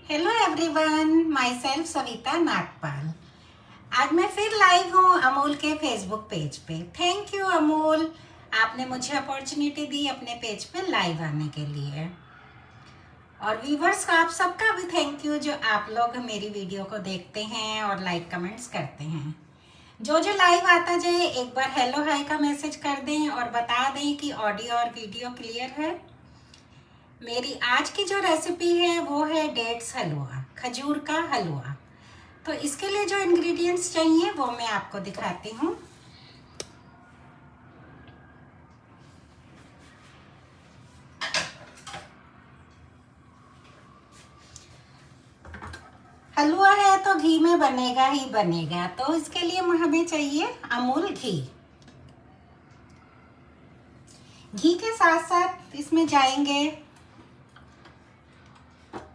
Hello everyone, my self Savita Nagpal. आज मैं फिर लाइव हूँ अमूल के फेसबुक पेज पे। थैंक यू अमूल, आपने मुझे अपॉर्चुनिटी दी अपने पेज पे लाइव आने के लिए। और व्यूवर्स का आप सबका भी थैंक यू, जो आप लोग मेरी वीडियो को देखते हैं और लाइक कमेंट्स करते हैं। जो जो लाइव आता जाए एक बार हेलो हाय का मैसेज कर दें और बता दें कि ऑडियो और वीडियो क्लियर है। मेरी आज की जो रेसिपी है वो है डेट्स हलवा, खजूर का हलवा। तो इसके लिए जो इंग्रेडिएंट्स चाहिए वो मैं आपको दिखाती हूँ। हलवा है तो घी में बनेगा ही बनेगा, तो इसके लिए हमें चाहिए अमूल घी। घी के साथ साथ इसमें जाएंगे,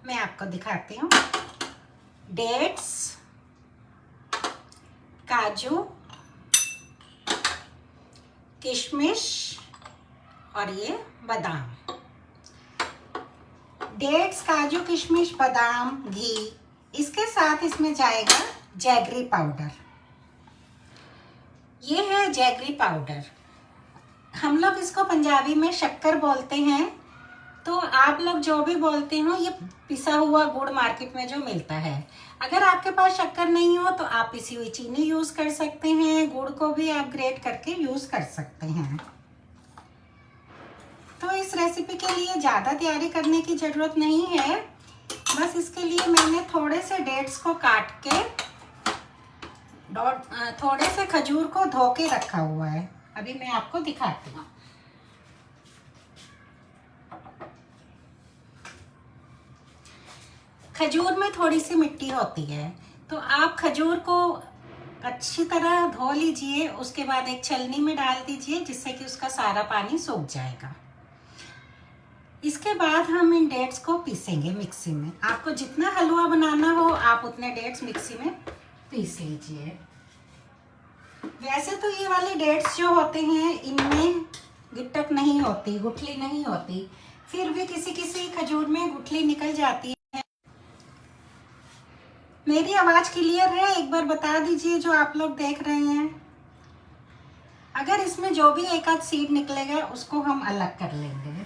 मैं आपको दिखाती हूँ, डेट्स, काजू, किशमिश और ये बादाम। डेट्स, काजू, किशमिश, बादाम, घी, इसके साथ इसमें जाएगा जैगरी पाउडर। ये है जैगरी पाउडर, हम लोग इसको पंजाबी में शक्कर बोलते हैं। तो आप लोग जो भी बोलते हो, ये पिसा हुआ गुड़ मार्केट में जो मिलता है। अगर आपके पास शक्कर नहीं हो तो आप पिसी हुई चीनी यूज कर सकते हैं, गुड़ को भी आप ग्रेट करके यूज कर सकते हैं। तो इस रेसिपी के लिए ज़्यादा तैयारी करने की ज़रूरत नहीं है। बस इसके लिए मैंने थोड़े से डेट्स को काट के, थोड़े से खजूर को धो के रखा हुआ है। अभी मैं आपको दिखाती हूँ। खजूर में थोड़ी सी मिट्टी होती है, तो आप खजूर को अच्छी तरह धो लीजिए। उसके बाद एक छलनी में डाल दीजिए, जिससे कि उसका सारा पानी सूख जाएगा। इसके बाद हम इन डेट्स को पीसेंगे मिक्सी में। आपको जितना हलवा बनाना हो आप उतने डेट्स मिक्सी में पीस लीजिए। वैसे तो ये वाले डेट्स जो होते हैं इनमें गिट्टक नहीं होती, गुठली नहीं होती, फिर भी किसी किसी खजूर में गुठली निकल जाती है। मेरी आवाज क्लियर है? एक बार बता दीजिए जो आप लोग देख रहे हैं। अगर इसमें जो भी एक आध सीड निकलेगा उसको हम अलग कर लेंगे।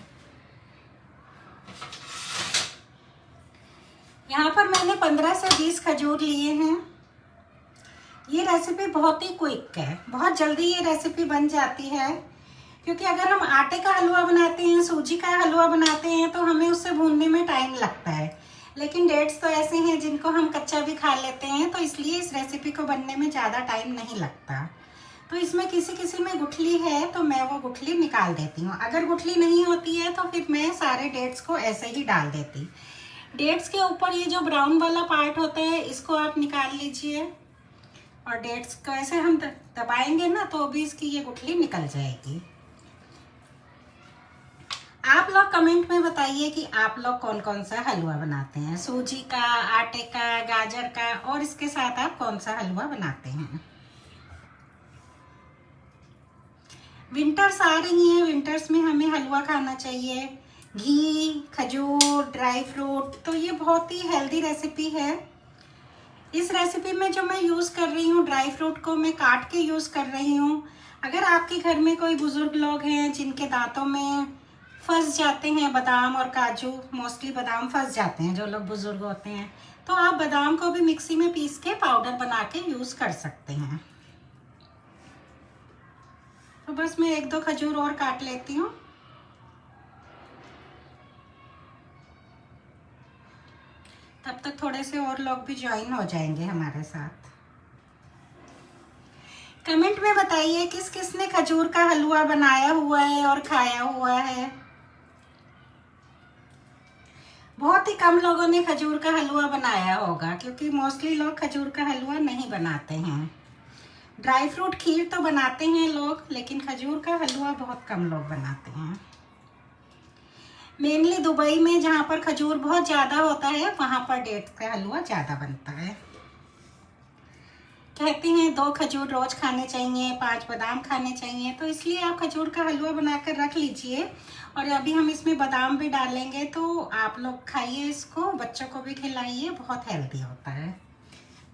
यहाँ पर मैंने 15 से 20 खजूर लिए हैं। ये रेसिपी बहुत ही क्विक है, बहुत जल्दी ये रेसिपी बन जाती है। क्योंकि अगर हम आटे का हलवा बनाते हैं, सूजी का हलवा बनाते हैं, तो हमें उससे भूनने में टाइम लगता है। लेकिन डेट्स तो ऐसे हैं जिनको हम कच्चा भी खा लेते हैं, तो इसलिए इस रेसिपी को बनने में ज़्यादा टाइम नहीं लगता। तो इसमें किसी किसी में गुठली है तो मैं वो गुठली निकाल देती हूँ। अगर गुठली नहीं होती है तो फिर मैं सारे डेट्स को ऐसे ही डाल देती। डेट्स के ऊपर ये जो ब्राउन वाला पार्ट होता है इसको आप निकाल लीजिए, और डेट्स को ऐसे हम दबाएंगे ना तो भी इसकी ये गुठली निकल जाएगी। आप लोग कमेंट में बताइए कि आप लोग कौन कौन सा हलवा बनाते हैं, सूजी का, आटे का, गाजर का, और इसके साथ आप कौन सा हलवा बनाते हैं। विंटर्स आ रही हैं, विंटर्स में हमें हलवा खाना चाहिए। घी, खजूर, ड्राई फ्रूट, तो ये बहुत ही हेल्दी रेसिपी है। इस रेसिपी में जो मैं यूज़ कर रही हूँ, ड्राई फ्रूट को मैं काट के यूज़ कर रही हूँ। अगर आपके घर में कोई बुज़ुर्ग लोग हैं जिनके दांतों में फंस जाते हैं बादाम और काजू, मोस्टली बादाम फंस जाते हैं जो लोग बुज़ुर्ग होते हैं, तो आप बादाम को भी मिक्सी में पीस के पाउडर बना के यूज़ कर सकते हैं। तो बस मैं एक दो खजूर और काट लेती हूँ। तब तक थोड़े से और लोग भी ज्वाइन हो जाएंगे हमारे साथ। कमेंट में बताइए किस किस ने खजूर का हलवा बनाया हुआ है और खाया हुआ है। बहुत ही कम लोगों ने खजूर का हलवा बनाया होगा, क्योंकि मोस्टली लोग खजूर का हलवा नहीं बनाते हैं। ड्राई फ्रूट खीर तो बनाते हैं लोग, लेकिन खजूर का हलवा बहुत कम लोग बनाते हैं। मेनली दुबई में जहाँ पर खजूर बहुत ज़्यादा होता है वहाँ पर डेट्स का हलवा ज़्यादा बनता है। कहते हैं 2 खजूर रोज खाने चाहिए, 5 बादाम खाने चाहिए, तो इसलिए आप खजूर का हलवा बनाकर रख लीजिए। और अभी हम इसमें बादाम भी डालेंगे, तो आप लोग खाइए इसको, बच्चों को भी खिलाइए, बहुत हेल्दी होता है।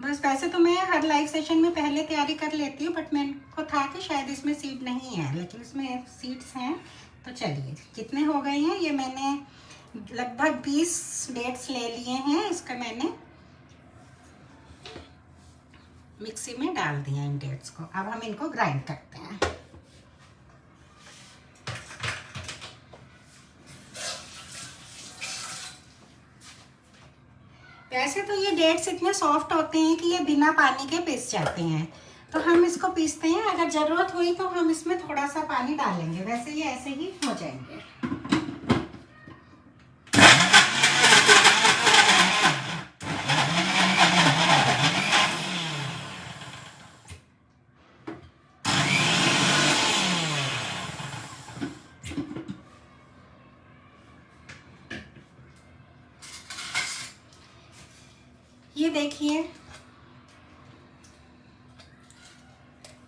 बस वैसे तो मैं हर लाइव सेशन में पहले तैयारी कर लेती हूँ, बट मेरे को था कि शायद इसमें सीड नहीं है, लेकिन इसमें सीड्स हैं। तो चलिए, कितने हो गए हैं, ये मैंने लगभग 20 डेट्स ले लिए हैं। इसका मैंने मिक्सी में डाल दिया इन डेट्स को। अब हम इनको ग्राइंड करते हैं। वैसे तो ये डेट्स इतने सॉफ्ट होते हैं कि ये बिना पानी के पिस जाते हैं, तो हम इसको पीसते हैं। अगर ज़रूरत हुई तो हम इसमें थोड़ा सा पानी डालेंगे, वैसे ये ऐसे ही हो जाएंगे। ये देखिए,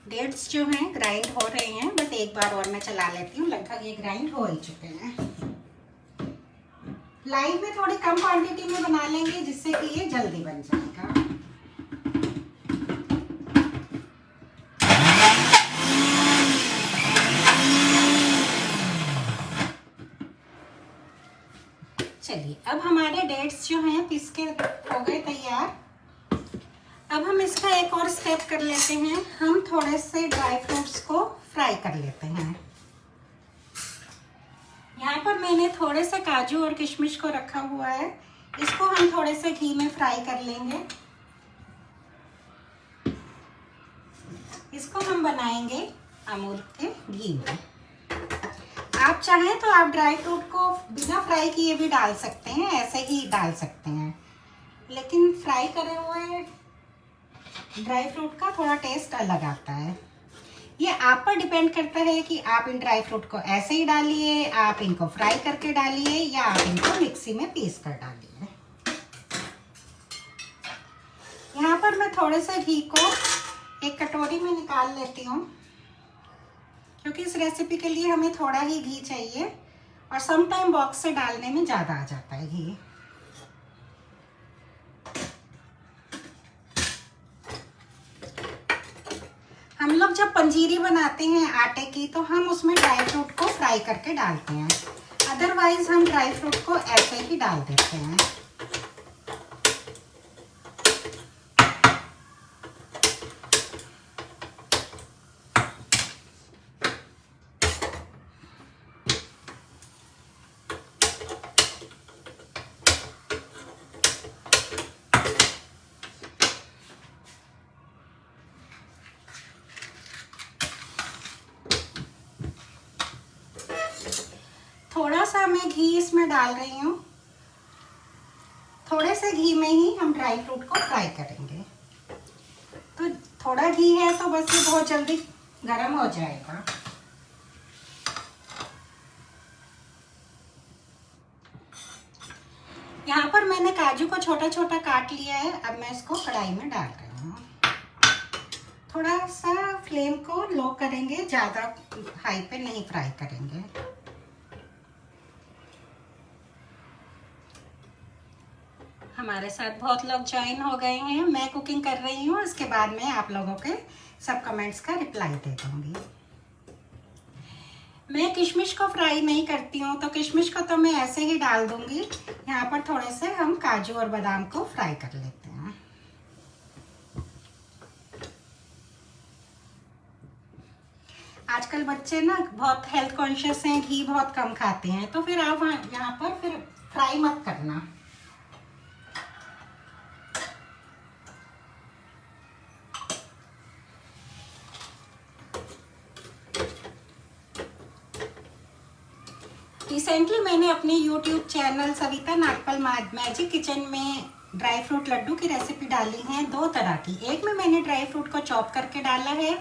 डेट्स जो हैं ग्राइंड हो रहे हैं, बट एक बार और मैं चला लेती हूँ। लगभग ये ग्राइंड हो ही चुके हैं। लाइव में थोड़ी कम क्वांटिटी में बना लेंगे, जिससे कि ये जल्दी बन जाएगा। चलिए, अब हमारे डेट्स जो हैं पीस के हो गए तैयार। अब हम इसका एक और स्टेप कर लेते हैं। हम थोड़े से ड्राई फ्रूट्स को फ्राई कर लेते हैं। यहाँ पर मैंने थोड़े से काजू और किशमिश को रखा हुआ है, इसको हम थोड़े से घी में फ्राई कर लेंगे। इसको हम बनाएंगे अमूल के घी में। आप चाहें तो आप ड्राई फ्रूट को बिना फ्राई किए भी डाल सकते हैं, ऐसे ही डाल सकते हैं, लेकिन फ्राई करे हुए ड्राई फ्रूट का थोड़ा टेस्ट अलग आता है। ये आप पर डिपेंड करता है कि आप इन ड्राई फ्रूट को ऐसे ही डालिए, आप इनको फ्राई करके डालिए, या आप इनको मिक्सी में पीस कर डालिए। यहाँ पर मैं थोड़े से घी को एक कटोरी में निकाल लेती हूँ, क्योंकि इस रेसिपी के लिए हमें थोड़ा ही घी चाहिए, और सम टाइम बॉक्स से डालने में ज़्यादा आ जाता है घी। हम लोग जब पंजीरी बनाते हैं आटे की, तो हम उसमें ड्राई फ्रूट को फ्राई करके डालते हैं, अदरवाइज हम ड्राई फ्रूट को ऐसे ही डाल देते हैं। थोड़ा सा मैं घी इसमें डाल रही हूँ। थोड़े से घी में ही हम ड्राई फ्रूट को फ्राई करेंगे। तो थोड़ा घी है तो बस ये बहुत जल्दी गर्म हो जाएगा। यहाँ पर मैंने काजू को छोटा छोटा काट लिया है। अब मैं इसको कढ़ाई में डाल रही हूँ। थोड़ा सा फ्लेम को लो करेंगे, ज़्यादा हाई पे नहीं फ्राई करेंगे। हमारे साथ बहुत लोग ज्वाइन हो गए हैं। मैं कुकिंग कर रही हूँ, इसके बाद में आप लोगों के सब कमेंट्स का रिप्लाई दे दूँगी। मैं किशमिश को फ्राई नहीं करती हूँ, तो किशमिश को तो मैं ऐसे ही डाल दूँगी। यहाँ पर थोड़े से हम काजू और बादाम को फ्राई कर लेते हैं। आजकल बच्चे ना बहुत हेल्थ कॉन्शियस हैं, घी बहुत कम खाते हैं, तो फिर आप यहाँ पर फिर फ्राई मत करना। रिसेंटली मैंने अपने YouTube channel Savita Nagpal magic kitchen में ड्राई फ्रूट लड्डू की रेसिपी डाली है, 2 तरह की। एक में मैंने ड्राई फ्रूट को चॉप करके डाला है,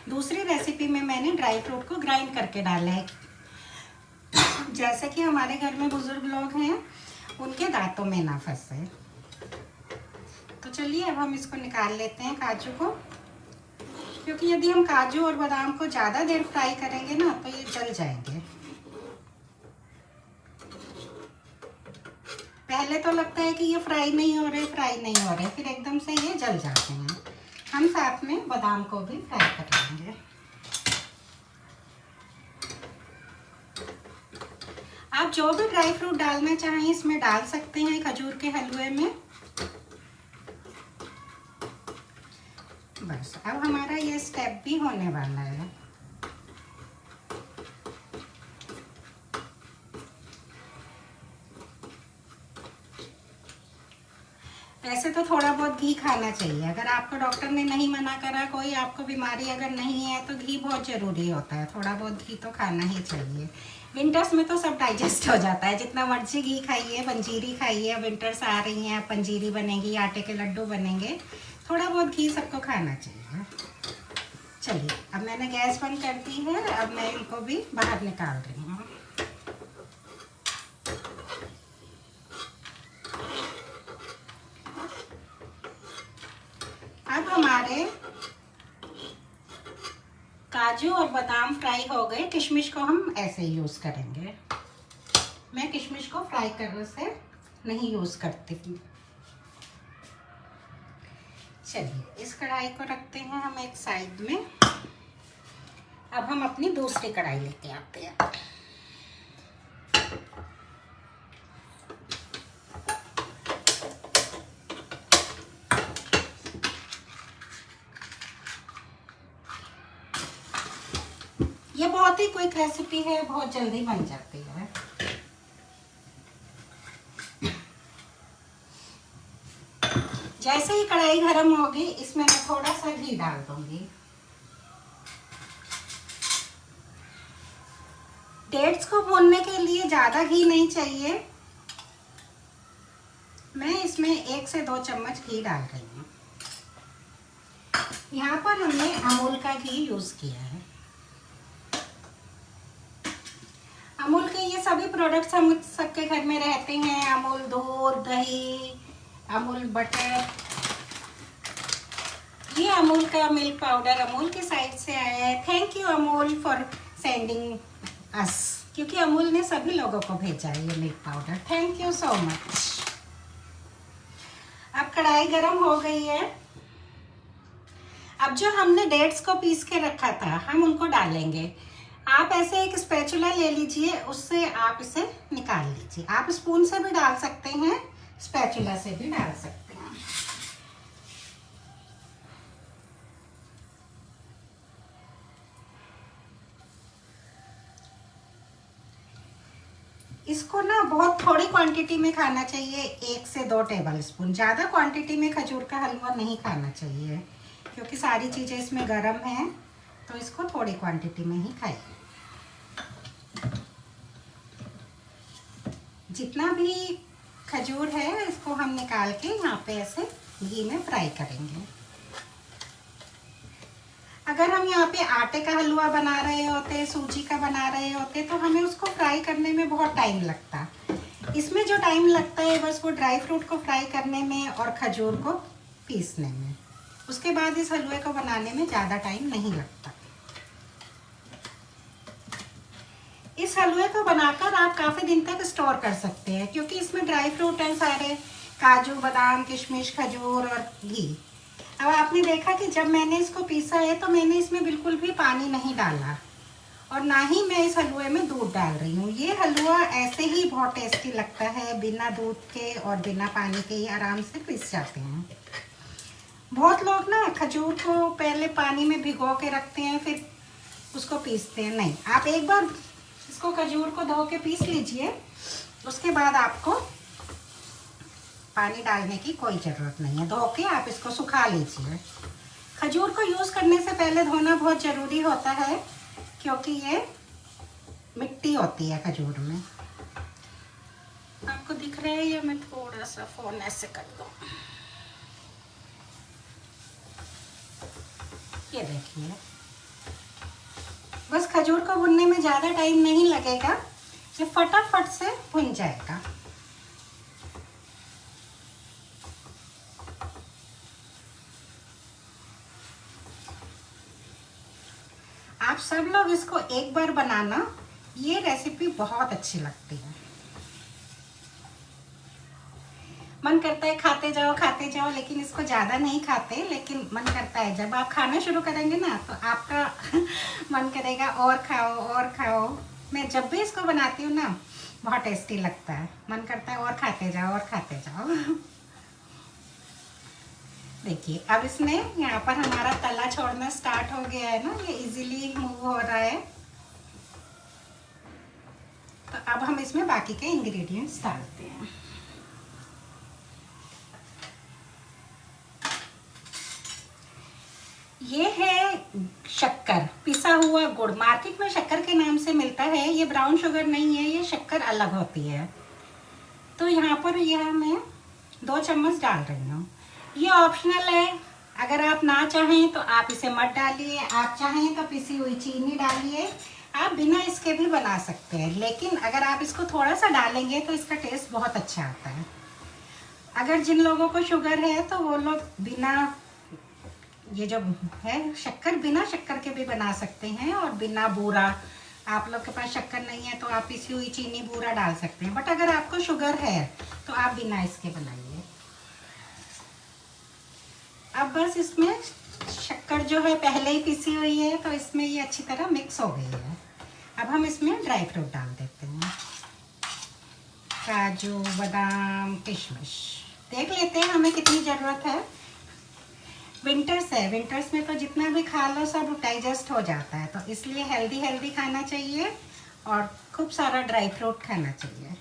दूसरी रेसिपी में मैंने ड्राई फ्रूट को ग्राइंड करके डाला है। जैसे कि हमारे घर में बुजुर्ग लोग हैं, उनके दांतों में ना फंसे। तो चलिए अब हम इसको निकाल लेते हैं काजू को। क्योंकि यदि हम काजू और बादाम को ज़्यादा देर फ्राई करेंगे ना तो ये जल जाएंगे। पहले तो लगता है कि ये फ्राई नहीं हो रहे, फिर एकदम से ये जल जाते हैं। हम साथ में बादाम को भी फ्राई कर लेंगे। आप जो भी ड्राई फ्रूट डालना चाहें इसमें डाल सकते हैं खजूर के हलवे में। बस अब हमारा ये स्टेप भी होने वाला है। वैसे तो थोड़ा बहुत घी खाना चाहिए, अगर आपको डॉक्टर ने नहीं मना करा, कोई आपको बीमारी अगर नहीं है तो घी बहुत ज़रूरी होता है। थोड़ा बहुत घी तो खाना ही चाहिए। विंटर्स में तो सब डाइजेस्ट हो जाता है, जितना मर्जी घी खाइए, पंजीरी खाइए। विंटर्स आ रही हैं, पंजीरी बनेगी, आटे के लड्डू बनेंगे, थोड़ा बहुत घी सबको खाना चाहिए। चलिए अब मैंने गैस बंद कर दी है, अब मैं इनको भी बाहर निकाल रही हूँ। अब हमारे काजू और बादाम फ्राई हो गए। किशमिश को हम ऐसे ही यूज़ करेंगे। मैं किशमिश को फ्राई करने से नहीं यूज़ करती हूँ। चलिए इस कढ़ाई को रखते हैं हम एक साइड में। अब हम अपनी दूसरी कढ़ाई लेके आते हैं। ये बहुत ही क्विक रेसिपी है, बहुत जल्दी बन जाती है। जैसे ही कढ़ाई गर्म होगी इसमें मैं थोड़ा सा घी डाल दूंगी। डेट्स को भूनने के लिए ज़्यादा घी नहीं चाहिए। मैं इसमें 1 से 2 चम्मच घी डाल रही हूँ। यहाँ पर हमने अमूल का घी यूज़ किया है। अमूल के ये सभी प्रोडक्ट्स हम सबके घर में रहते हैं। अमूल दूध, दही, अमूल बटर। ये अमूल का मिल्क पाउडर अमूल की साइड से आया है। Thank you Amul for sending us, क्योंकि अमूल ने सभी लोगों को भेजा है ये milk powder. Thank you so much. अब कढ़ाई गरम हो गई है। अब जो हमने डेट्स को पीस के रखा था हम उनको डालेंगे। आप ऐसे एक स्पैचुला ले लीजिए, उससे आप इसे निकाल लीजिए। आप स्पून से भी डाल सकते हैं, स्पैचुला से भी डाल सकते हैं। इसको ना बहुत थोड़ी क्वांटिटी में खाना चाहिए, 1 से 2 टेबल स्पून। ज़्यादा क्वांटिटी में खजूर का हलवा नहीं खाना चाहिए, क्योंकि सारी चीज़ें इसमें गर्म हैं, तो इसको थोड़ी क्वांटिटी में ही खाइए। जितना भी खजूर है इसको हम निकाल के यहाँ पे ऐसे घी में फ्राई करेंगे। अगर हम यहाँ पे आटे का हलवा बना रहे होते, सूजी का बना रहे होते, तो हमें उसको फ्राई करने में बहुत टाइम लगता। इसमें जो टाइम लगता है बस वो ड्राई फ्रूट को फ्राई करने में और खजूर को पीसने में। उसके बाद इस हलवे को बनाने में ज़्यादा टाइम नहीं लगता। इस हलवे को बनाकर आप काफ़ी दिन तक स्टोर कर सकते हैं, क्योंकि इसमें ड्राई फ्रूट हैं सारे, काजू, बादाम, किशमिश, खजूर और घी। अब आपने देखा कि जब मैंने इसको पीसा है तो मैंने इसमें बिल्कुल भी पानी नहीं डाला, और ना ही मैं इस हलवे में दूध डाल रही हूँ। ये हलवा ऐसे ही बहुत टेस्टी लगता है, बिना दूध के और बिना पानी के ही आराम से पीस जाते हैं। बहुत लोग ना खजूर को पहले पानी में भिगो के रखते हैं, फिर उसको पीसते हैं। नहीं, आप एक बार इसको खजूर को धो के पीस लीजिए, उसके बाद आपको पानी डालने की कोई ज़रूरत नहीं है। धो के आप इसको सुखा लीजिए। खजूर को यूज़ करने से पहले धोना बहुत ज़रूरी होता है, क्योंकि ये मिट्टी होती है खजूर में। आपको दिख रहा है या मैं थोड़ा सा फ़ोन ऐसे कर दूँ? ये देखिए, बस खजूर को भुनने में ज़्यादा टाइम नहीं लगेगा, ये फटाफट से भुन जाएगा। आप सब लोग इसको एक बार बनाना, ये रेसिपी बहुत अच्छी लगती है। मन करता है खाते जाओ, लेकिन इसको ज़्यादा नहीं खाते, लेकिन मन करता है जब आप खाना शुरू करेंगे ना तो आपका मन करेगा और खाओ और खाओ। मैं जब भी इसको बनाती हूँ ना बहुत टेस्टी लगता है, मन करता है और खाते जाओ और खाते जाओ। देखिए अब इसमें यहाँ पर हमारा तला छोड़ना स्टार्ट हो गया है ना, ये इजीली मूव हो रहा है। तो अब हम इसमें बाकी के इंग्रेडिएंट्स डालते हैं। ये है शक्कर, पिसा हुआ गुड़। मार्केट में शक्कर के नाम से मिलता है, ये ब्राउन शुगर नहीं है, ये शक्कर अलग होती है। तो यहाँ पर यह मैं 2 चम्मच डाल रही हूँ। ये ऑप्शनल है, अगर आप ना चाहें तो आप इसे मत डालिए, आप चाहें तो पिसी हुई चीनी डालिए, आप बिना इसके भी बना सकते हैं। लेकिन अगर आप इसको थोड़ा सा डालेंगे तो इसका टेस्ट बहुत अच्छा आता है। अगर जिन लोगों को शुगर है तो वो लोग बिना, ये जो है शक्कर, बिना शक्कर के भी बना सकते हैं, और बिना बूरा, आप लोग के पास शक्कर नहीं है तो आप पिसी हुई चीनी बूरा डाल सकते हैं। बट अगर आपको शुगर है तो आप बिना इसके बनाइए। अब बस इसमें शक्कर जो है पहले ही पिसी हुई है तो इसमें ये अच्छी तरह मिक्स हो गई है। अब हम इसमें ड्राई फ्रूट डाल देते हैं, काजू, बादाम, किशमिश। देख लेते हैं हमें कितनी ज़रूरत है। विंटर्स है, विंटर्स में तो जितना भी खा लो सब डाइजेस्ट हो जाता है, तो इसलिए हेल्दी हेल्दी खाना चाहिए और खूब सारा ड्राई फ्रूट खाना चाहिए।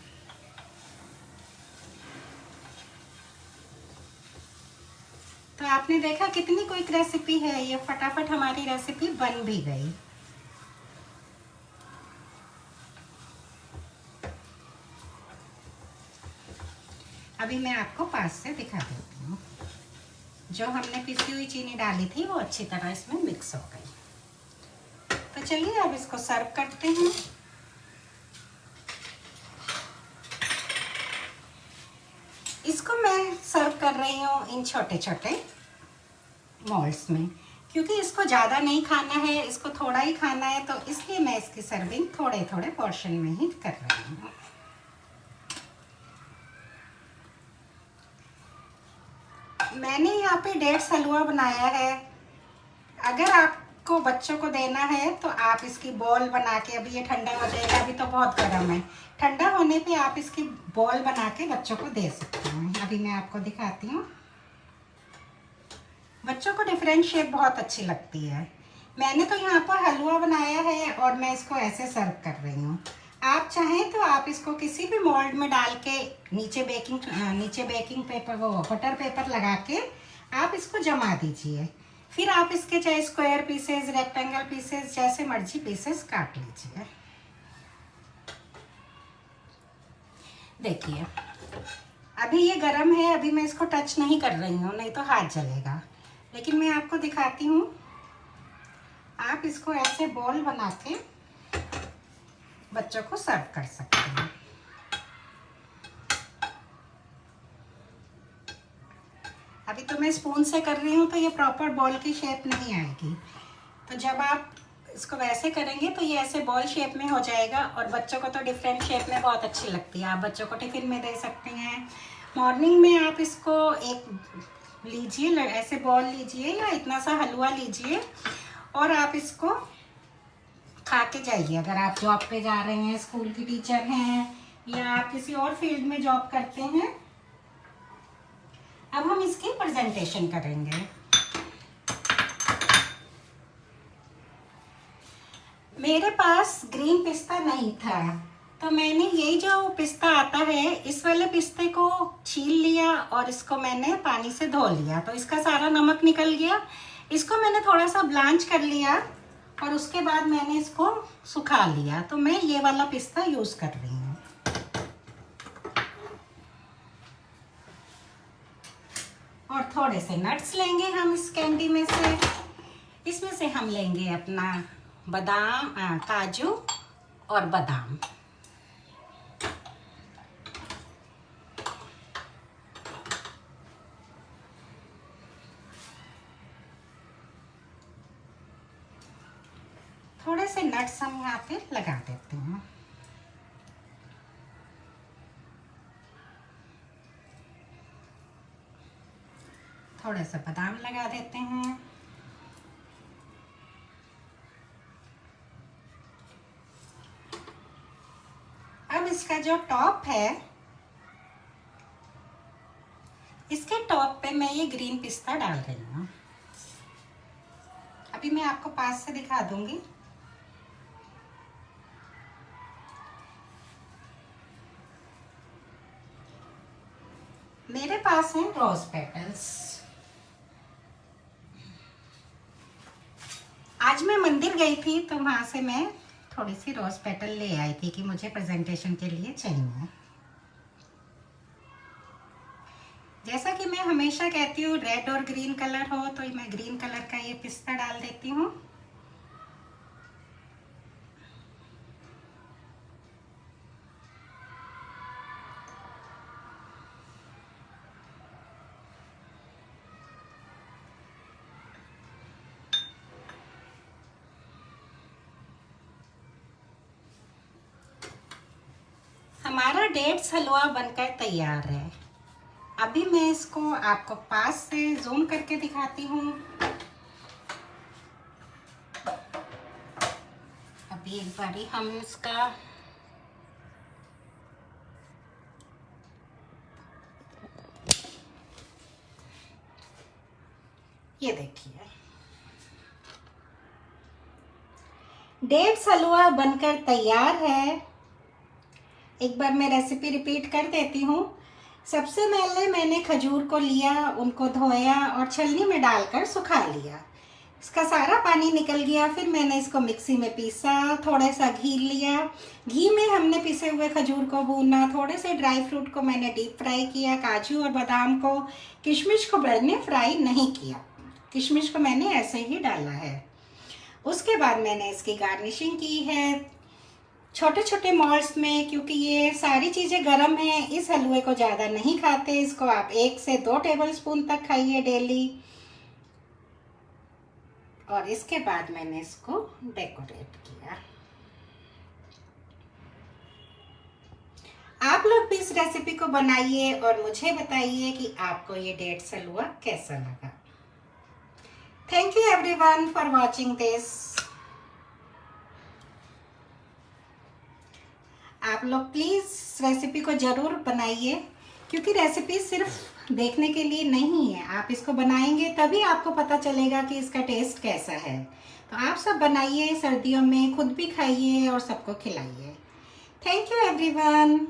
तो आपने देखा कितनी क्विक रेसिपी है ये, फटाफट हमारी रेसिपी बन भी गई। अभी मैं आपको पास से दिखा देती हूँ। जो हमने पिसी हुई चीनी डाली थी वो अच्छी तरह इसमें मिक्स हो गई। तो चलिए अब इसको सर्व करते हैं। इसको मैं सर्व कर रही हूँ इन छोटे छोटे मोल्ड्स में, क्योंकि इसको ज़्यादा नहीं खाना है, इसको थोड़ा ही खाना है, तो इसलिए मैं इसकी सर्विंग थोड़े थोड़े पोर्शन में ही कर रही हूँ। मैंने यहाँ पे 1.5 हलवा बनाया है। अगर आपको बच्चों को देना है तो आप इसकी बॉल बना के, अभी ये ठंडा हो जाएगा, अभी तो बहुत गर्म है, ठंडा होने पे आप इसकी बॉल बना के बच्चों को दे सकते हैं। अभी मैं आपको दिखाती हूँ। बच्चों को डिफरेंट शेप बहुत अच्छी लगती है। मैंने तो यहाँ पर हलवा बनाया है और मैं इसको ऐसे सर्व कर रही हूँ। आप चाहें तो आप इसको किसी भी मोल्ड में डाल के नीचे बेकिंग पेपर, वो बटर पेपर लगा के आप इसको जमा दीजिए। फिर आप इसके चाहे स्क्वायर पीसेस, रेक्टेंगल पीसेस, जैसे मर्जी पीसेस काट लीजिए। देखिए अभी ये गरम है, अभी मैं इसको टच नहीं कर रही हूँ, नहीं तो हाथ जलेगा। लेकिन मैं आपको दिखाती हूँ, आप इसको ऐसे बॉल बना के बच्चों को सर्व कर सकते हैं। अभी तो मैं स्पून से कर रही हूँ तो ये प्रॉपर बॉल की शेप नहीं आएगी, तो जब आप इसको वैसे करेंगे तो ये ऐसे बॉल शेप में हो जाएगा। और बच्चों को तो डिफरेंट शेप में बहुत अच्छी लगती है, आप बच्चों को टिफिन में दे सकते हैं। मॉर्निंग में आप इसको एक लीजिए, ऐसे बॉल लीजिए या इतना सा हलवा लीजिए और आप इसको खा के जाइए। अगर आप जॉब पे जा रहे हैं, स्कूल की टीचर हैं या आप किसी और फील्ड में जॉब करते हैं। अब हम इसकी प्रेजेंटेशन करेंगे। मेरे पास ग्रीन पिस्ता नहीं था, तो मैंने ये जो पिस्ता आता है, इस वाले पिस्ते को छील लिया और इसको मैंने पानी से धो लिया, तो इसका सारा नमक निकल गया। इसको मैंने थोड़ा सा ब्लांच कर लिया और उसके बाद मैंने इसको सुखा लिया, तो मैं ये वाला पिस्ता यूज़ कर रही हूँ। और थोड़े से नट्स लेंगे हम इस कैंडी में से। इसमें से हम लेंगे अपना बादाम, काजू और बादाम। थोड़े से नट्स हम यहाँ पे लगा देते हैं। थोड़े से बादाम लगा देते हैं। अब इसका जो टॉप है, इसके टॉप पे मैं ये ग्रीन पिस्ता डाल रही हूँ। अभी मैं आपको पास से दिखा दूंगी। मेरे पास हैं रोज पेटल्स। आज मैं मंदिर गई थी तो वहां से मैं थोड़ी सी रोज पेटल ले आई थी कि मुझे प्रेजेंटेशन के लिए चाहिए। जैसा कि मैं हमेशा कहती हूँ, रेड और ग्रीन कलर हो, तो मैं ग्रीन कलर का ये पिस्ता डाल देती हूँ। हमारा डेट्स हलवा बनकर तैयार है। अभी मैं इसको आपको पास से जूम करके दिखाती हूँ। अभी एक बारी हम इसका ये देखिए, डेट्स हलवा बनकर तैयार है। एक बार मैं रेसिपी रिपीट कर देती हूँ। सबसे पहले मैंने खजूर को लिया, उनको धोया और छलनी में डालकर सुखा लिया। इसका सारा पानी निकल गया। फिर मैंने इसको मिक्सी में पीसा। थोड़ा सा घी लिया, घी में हमने पिसे हुए खजूर को भूना। थोड़े से ड्राई फ्रूट को मैंने डीप फ्राई किया, काजू और बादाम को। किशमिश को मैंने फ्राई नहीं किया, किशमिश को मैंने ऐसे ही डाला है। उसके बाद मैंने इसकी गार्निशिंग की है छोटे छोटे मॉल्स में, क्योंकि ये सारी चीज़ें गर्म हैं। इस हलवे को ज़्यादा नहीं खाते, इसको आप 1 से 2 टेबलस्पून तक खाइए डेली। और इसके बाद मैंने इसको डेकोरेट किया। आप लोग भी इस रेसिपी को बनाइए और मुझे बताइए कि आपको ये डेट्स हलवा कैसा लगा। Thank you everyone for watching this. आप लोग प्लीज़ रेसिपी को ज़रूर बनाइए, क्योंकि रेसिपी सिर्फ देखने के लिए नहीं है। आप इसको बनाएंगे तभी आपको पता चलेगा कि इसका टेस्ट कैसा है। तो आप सब बनाइए, सर्दियों में खुद भी खाइए और सबको खिलाइए। Thank you everyone.